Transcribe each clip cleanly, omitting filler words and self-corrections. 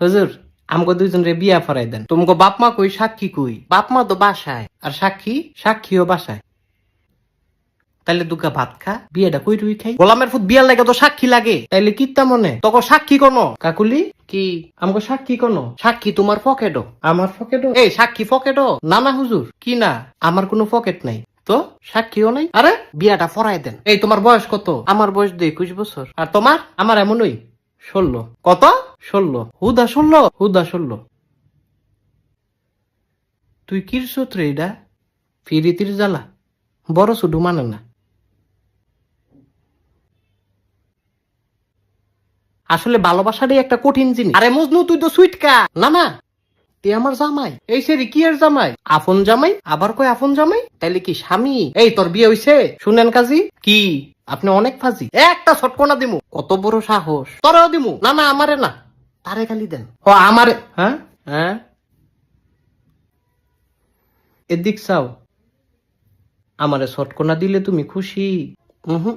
হুজুর আমগো দুইজন রে বিয়া ফরাই দেন। তোমাকে বাপ মা কই, সাক্ষী কই? বাপ মা তো বাসায়, আর সাক্ষীও বাসায়। তাইলে দুগা ভাত খা, বিয়েটা কই রুই খাই। গোলামের ফুট বিয়ার লাগে তো সাক্ষী লাগে, তাইলে কিত্তা মনে তখন সাক্ষী কোনো কাকুলি কি আমগো সাক্ষী কোনো? সাক্ষী তোমার পকেটও, আমার পকেটও। এই সাক্ষী পকেটও না না হুজুর, কি না আমার কোনো পকেট নাই তো, সাক্ষীও নাই। আরে বিয়াটা ফরাই দেন। এই তোমার বয়স কত? আমার বয়স 21 বছর। আর তোমার? আমার এমনই 16। কত? 16। হুদা 16। তুই কির সূত্রে এটা ফিরিতির জ্বালা বড় শুধু মানে না। আসলে ভালোবাসাটাই একটা কঠিন জিনিস। আরে মজনু তুই তো সুইটকা। না না, তুই আমার জামাই। এই সেরি কি এর জামাই? আপন জামাই, আবার কই আপন জামাই? তাইলে কি স্বামী? এই তোর বিয়ে হইছে? শুনেন কাজী কি আপনি অনেক ফাজি। একটা ছটকনা দিমু। কত বড় সাহস! তোরাও দিমু। না না আমারে না, তারে খালি দেন। ও আমারে। হ্যাঁ হ্যাঁ, এদিক চাও। আমারে ছটকনা দিলে তুমি খুশি? হুম,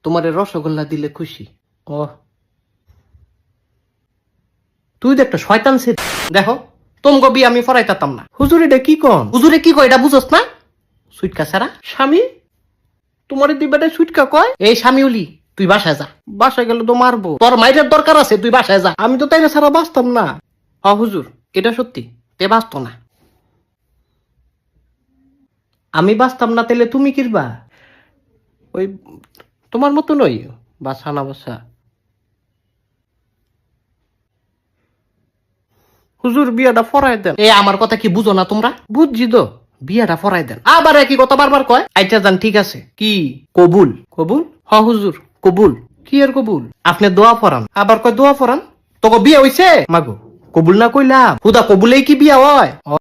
তোমারে রসগোল্লা দিলে খুশি। ও তুই তো একটা শয়তান সে। দেখো তোমগো বিয়ে আমি ফরাইতাম না। হুজুর এটা কি কন? হুজুরে কি কয় এটা বুঝোস না? সুইটকা ছাড়া স্বামী তোমারে দুই বেটায় সুইটকা কয়? এই স্বামীউলি তুই বাসায় যা। বাসায় গেলে তো মারবো। তোর মাইরের দরকার আছে, তুই বাসায় যা। আমি তো তাইলে ছাড়া বাঁচতাম না। হ হুজুর এটা সত্যি, তে বাঁচতো না। আমি বাঁচতাম না তাইলে তুমি কিরবা? ওই তোমার মতো নই, বাসা না বাসা। হুজুর বিয়াটা ফরাই দেন। এ আমার কথা কি বুঝো না তোমরা? বুঝছি তো, বিয়াটা ফরাই দেন। আবার একই কথা বারবার কয়। আইটা যান, ঠিক আছে। কি কবুল? কবুল হ হুজুর কবুল। কি এর কবুল? আপনি দোয়া ফরান, আবার কয় দোয়া ফরান। তোকে বিয়ে হইছে মাগো? কবুল না কইলা হুদা কবুলেই কি বিয়া হয়?